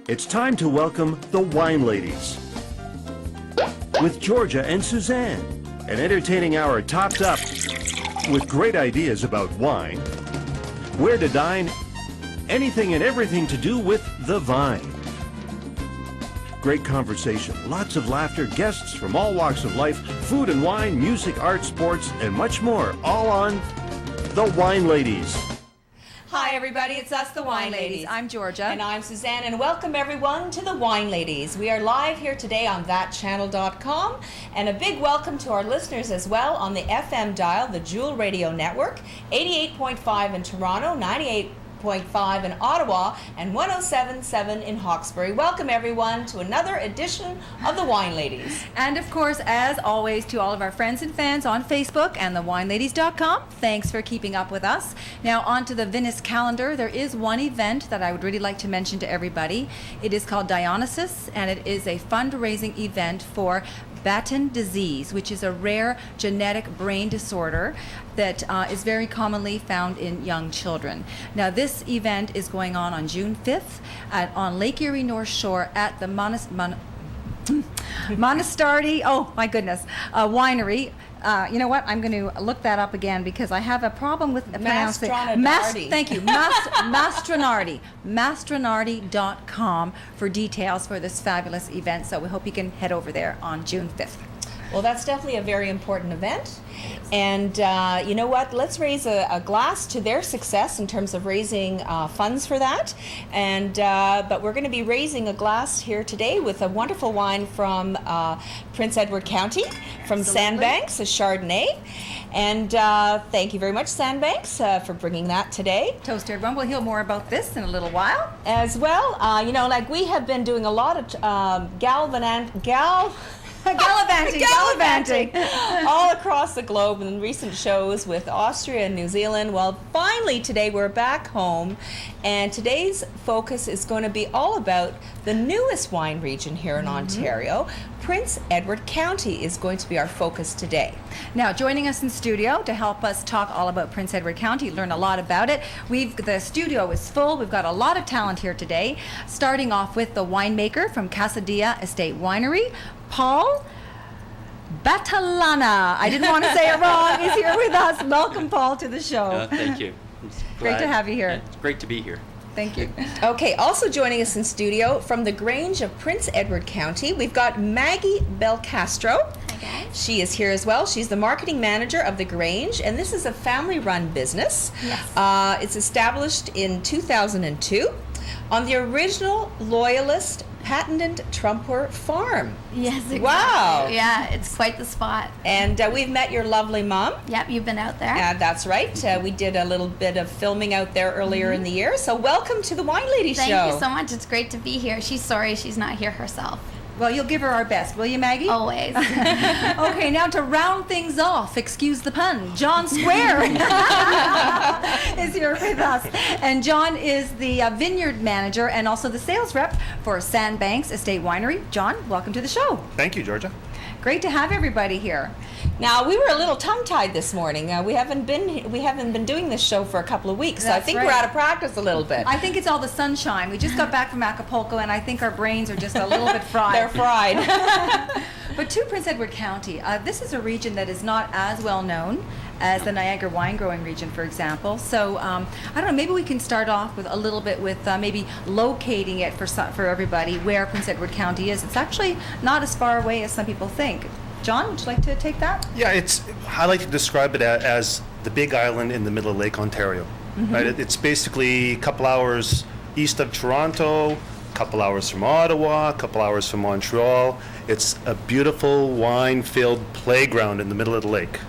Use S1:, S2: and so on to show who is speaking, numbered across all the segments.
S1: It's time to welcome the Wine Ladies with Georgia and Suzanne. An entertaining hour topped up with great ideas about wine, where to dine, anything and everything to do with the vine. Great conversation, lots of laughter, guests from all walks of life, food and wine, music, art, sports, and much more, all on the Wine Ladies.
S2: Hi everybody, it's us, the Wine Ladies.
S3: I'm Georgia.
S2: And I'm Suzanne, and welcome everyone to the Wine Ladies. We are live here today on thatchannel.com, and a big welcome to our listeners as well on the FM dial, the Jewel Radio Network, 88.5 in Toronto, 98.5 in Ottawa, and 107.7 in Hawkesbury. Welcome everyone to another edition of the Wine Ladies.
S3: And of course, as always, to all of our friends and fans on Facebook and thewineladies.com, thanks for keeping up with us. Now on to the Venice calendar. There is one event that I would really like to mention to everybody. It is called Dionysus, and it is a fundraising event for Batten disease, which is a rare genetic brain disorder that is very commonly found in young children. Now, this event is going on June 5th on Lake Erie North Shore at the Monastardi, oh my goodness, winery. You know what? I'm going to look that up again because I have a problem with pronouncing. Thank you. Mastronardi. Mastronardi.com for details for this fabulous event. So we hope you can head over there on June 5th.
S2: Well, that's definitely a very important event. And you know what? Let's raise a glass to their success in terms of raising funds for that. And but we're going to be raising a glass here today with a wonderful wine from Prince Edward County, from Sandbanks, a Chardonnay. And thank you very much, Sandbanks, for bringing that today.
S3: Toast to everyone. We'll hear more about this in a little while.
S2: As well, you know, like we have been doing a lot of gallivanting all across the globe in recent shows with Austria and New Zealand. Well, finally today we're back home, and today's focus is going to be all about the newest wine region here in Ontario. Prince Edward County is going to be our focus today.
S3: Now, joining us in studio to help us talk all about Prince Edward County, learn a lot about it. The studio is full. We've got a lot of talent here today. Starting off with the winemaker from Casa-Dea Estate Winery, Paul Batalana. I didn't want to say it wrong. He's here with us. Welcome, Paul, to the show.
S4: Thank you.
S3: Great to have you here.
S4: It's great to be here.
S3: Thank you.
S2: Okay, also joining us in studio from the Grange of Prince Edward County, we've got Maggie Belcastro.
S5: Hi, guys.
S2: She is here as well. She's the marketing manager of the Grange, and this is a family-run business.
S5: Yes.
S2: It's established in 2002 on the original Loyalist patented Trumpwer farm.
S5: Yes, exactly.
S2: Wow.
S5: Yeah, it's quite the spot.
S2: And we've met your lovely mom.
S5: Yep, you've been out there.
S2: That's right. We did a little bit of filming out there earlier in the year. So welcome to the Wine Lady Show.
S5: Thank you so much. It's great to be here. She's sorry she's not here herself.
S3: Well, you'll give her our best, will you, Maggie?
S5: Always.
S3: Okay, now to round things off, excuse the pun, John Square is here with us. And John is the vineyard manager and also the sales rep for Sandbanks Estate Winery. John, welcome to the show.
S6: Thank you, Georgia.
S3: Great to have everybody here.
S2: Now, we were a little tongue-tied this morning. We haven't been doing this show for a couple of weeks, so I
S3: That's
S2: think
S3: right.
S2: we're out of practice a little bit.
S3: I think it's all the sunshine. We just got back from Acapulco, and I think our brains are just a little bit fried.
S2: They're fried.
S3: But to Prince Edward County, this is a region that is not as well known as the Niagara wine growing region, for example. So I don't know, maybe we can start off with a little bit with maybe locating it for everybody where Prince Edward County is. It's actually not as far away as some people think. John, would you like to take that?
S6: Yeah, I like to describe it as the big island in the middle of Lake Ontario. Right? It's basically a couple hours east of Toronto, a couple hours from Ottawa, a couple hours from Montreal. It's a beautiful wine-filled playground in the middle of the lake.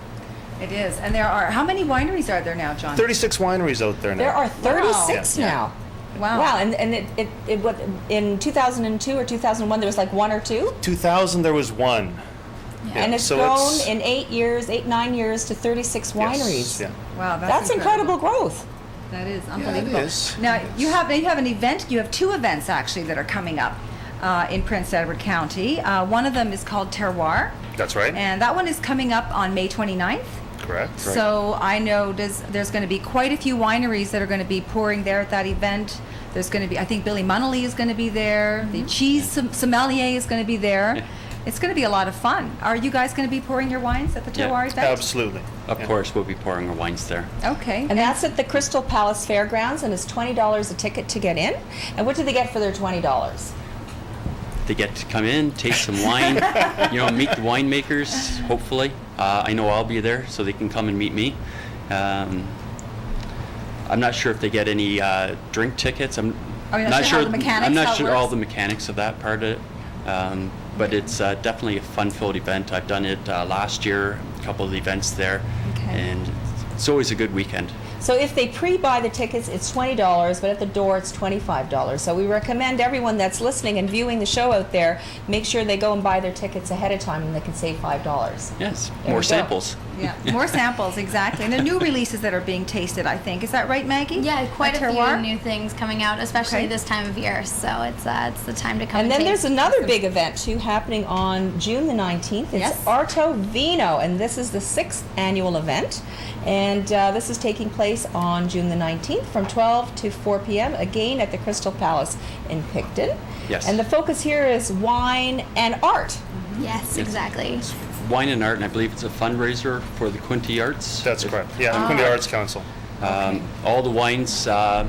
S3: It is. And there are, how many wineries are there now, John?
S6: 36 wineries out there now.
S2: There are 36
S6: Wow.
S2: now.
S3: Wow.
S2: Wow, and it what, in 2002 or 2001 there was like one or two?
S6: 2000 there was one.
S5: Yeah.
S2: And it's
S6: so
S2: grown
S6: it's-
S2: in 9 years to 36 wineries.
S6: Yes, yeah.
S3: Wow,
S2: That's incredible growth.
S3: That is
S6: Yeah,
S3: unbelievable.
S6: it is.
S3: Now, you have an event, you have two events actually that are coming up in Prince Edward County. One of them is called Terroir.
S6: That's right.
S3: And that one is coming up on May 29th.
S6: Correct. Right.
S3: So I know there's going to be quite a few wineries that are going to be pouring there at that event. There's going to be, I think Billy Munnelly is going to be there. The cheese sommelier is going to be there.
S4: Yeah.
S3: It's going to be a lot of fun. Are you guys going to be pouring your wines at the
S4: Yeah.
S3: Terroir event?
S6: Absolutely.
S4: Of course, we'll be pouring our wines there.
S3: Okay.
S2: And that's at the Crystal Palace Fairgrounds, and it's $20 a ticket to get in. And what do they get for their $20?
S4: They get to come in, taste some wine, meet the winemakers, hopefully. I know I'll be there, so they can come and meet me. I'm not sure if they get any drink tickets. I'm
S3: not sure how the mechanics,
S4: I'm
S3: how
S4: not
S3: it
S4: sure all
S3: works?
S4: the mechanics of that part of it. But it's definitely a fun-filled event. I've done it last year, a couple of events there,
S3: Okay.
S4: and it's always a good weekend.
S2: So if they pre-buy the tickets, it's $20, but at the door it's $25. So we recommend everyone that's listening and viewing the show out there, make sure they go and buy their tickets ahead of time and they can save $5.
S4: Yes,
S2: There
S4: more
S2: we go.
S4: samples.
S3: Yeah, more samples, exactly. And the new releases that are being tasted, I think. Is that right, Maggie?
S5: Yeah, quite
S3: At
S5: a
S3: Terroir?
S5: few new things coming out, especially
S3: Okay.
S5: this time of year. So it's the time to come.
S2: And then there's
S5: taste.
S2: another big event too happening on June the 19th. It's
S3: Yes.
S2: ARTE VINO, and this is the 6th annual event. And this is taking place on June the 19th from 12 to 4 p.m. again at the Crystal Palace in Picton.
S4: Yes.
S2: And the focus here is wine and art.
S5: Yes, exactly.
S4: Wine and Art, and I believe it's a fundraiser for the Quinte Arts.
S6: That's correct. Yeah, the Quinte Arts Council.
S4: All the wines, a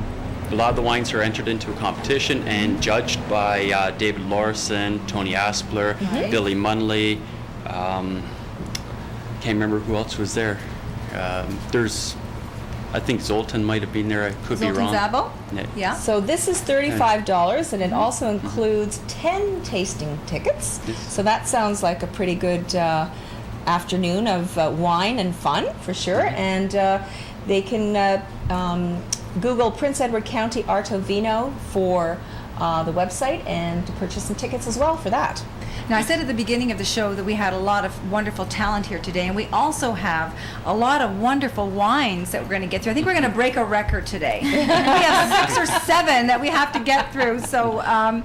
S4: lot of the wines are entered into a competition and judged by David Lorison, Tony Aspler, Billy Munnelly. Can't remember who else was there. I think Zoltan might have been there. I could be
S3: Zoltan
S4: wrong.
S3: Szabo?
S4: Yeah.
S3: Yeah.
S2: So this is $35, and it also includes 10 tasting tickets. So that sounds like a pretty good afternoon of wine and fun, for sure. And they can Google Prince Edward County ARTE VINO for the website and to purchase some tickets as well for that.
S3: Now, I said at the beginning of the show that we had a lot of wonderful talent here today, and we also have a lot of wonderful wines that we're going to get through. I think we're going to break a record today. We have 6 or 7 that we have to get through, so I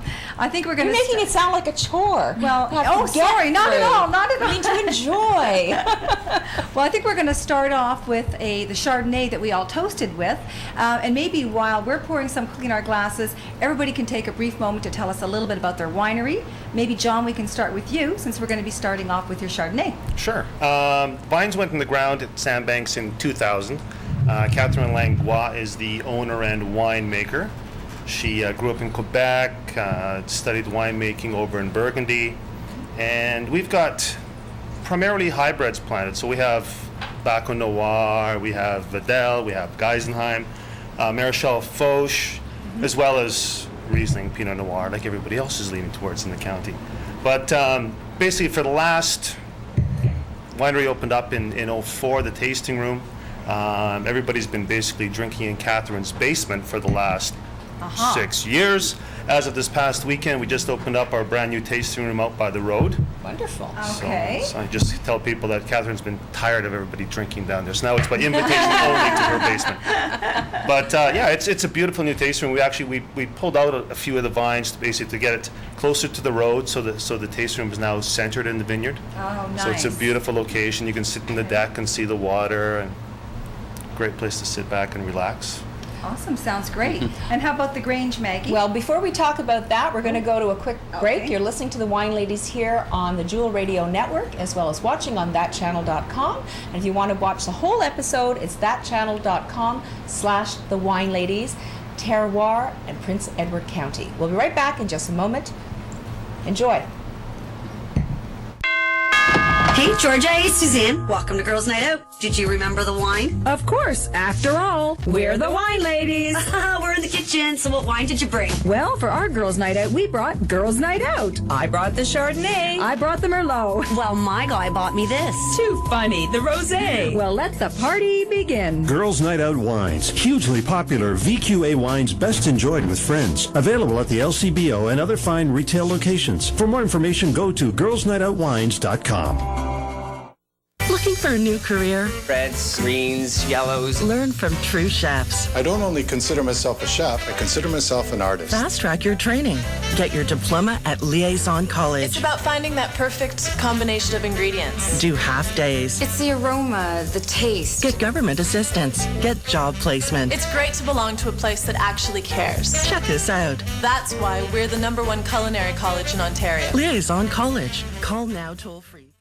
S3: think we're going
S2: You're
S3: to...
S2: making it sound like a chore.
S3: Well,
S2: You have to
S3: oh,
S2: get
S3: sorry, not at
S2: through.
S3: all, not at all.
S2: I mean, to enjoy.
S3: Well, I think we're going to start off with the Chardonnay that we all toasted with, and maybe while we're pouring some in our glasses, everybody can take a brief moment to tell us a little bit about their winery. Maybe, John, we can start with you, since we're going to be starting off with your Chardonnay.
S6: Sure. Vines went in the ground at Sandbanks in 2000. Catherine Langlois is the owner and winemaker. She grew up in Quebec, studied winemaking over in Burgundy, and we've got primarily hybrids planted. So we have Baco Noir, we have Vidal, we have Geisenheim, Maréchal Foch, as well as Riesling Pinot Noir, like everybody else is leaning towards in the county. But basically, for the last winery opened up in 04, the tasting room. Everybody's been basically drinking in Catherine's basement for the last 6 years. As of this past weekend, we just opened up our brand new tasting room out by the road.
S2: Wonderful.
S3: Okay.
S6: So I just tell people that Catherine's been tired of everybody drinking down there. So now it's by invitation only to her basement. But yeah, it's a beautiful new tasting room. We pulled out a few of the vines to basically to get it closer to the road, so the tasting room is now centered in the vineyard.
S3: Oh, nice.
S6: So it's a beautiful location. You can sit in the deck and see the water, and great place to sit back and relax.
S3: Awesome, sounds great. And how about the Grange, Maggie?
S2: Well, before we talk about that, we're going to go to a quick break.
S3: Okay.
S2: You're listening to the Wine Ladies here on the Jewel Radio Network, as well as watching on thatchannel.com. And if you want to watch the whole episode, it's thatchannel.com/The Wine Ladies, Terroir, and Prince Edward County. We'll be right back in just a moment. Enjoy.
S7: Hey, Georgia. Hey, Suzanne. Welcome to Girls' Night Out. Did you remember the wine?
S8: Of course, after all, we're the wine ladies.
S7: We're in the kitchen, so what wine did you bring?
S8: Well, for our girls' night out, we brought Girls' Night Out.
S9: I brought the Chardonnay.
S8: I brought the Merlot.
S7: Well, my guy bought me this.
S9: Too funny, the rosé.
S8: Well, let the party begin.
S1: Girls Night Out Wines. Hugely popular VQA wines best enjoyed with friends. Available at the LCBO and other fine retail locations. For more information, go to girlsnightoutwines.com.
S7: Looking
S10: for a new career?
S11: Reds, greens, yellows.
S10: Learn from true chefs.
S12: I don't only consider myself a chef, I consider myself an artist.
S10: Fast track your training. Get your diploma at Liaison College.
S13: It's about finding that perfect combination of ingredients.
S10: Do half days.
S14: It's the aroma, the taste.
S10: Get government assistance. Get job placement.
S13: It's great to belong to a place that actually cares.
S10: Check this out.
S13: That's why we're the #1 culinary college in Ontario.
S10: Liaison College. Call now toll free.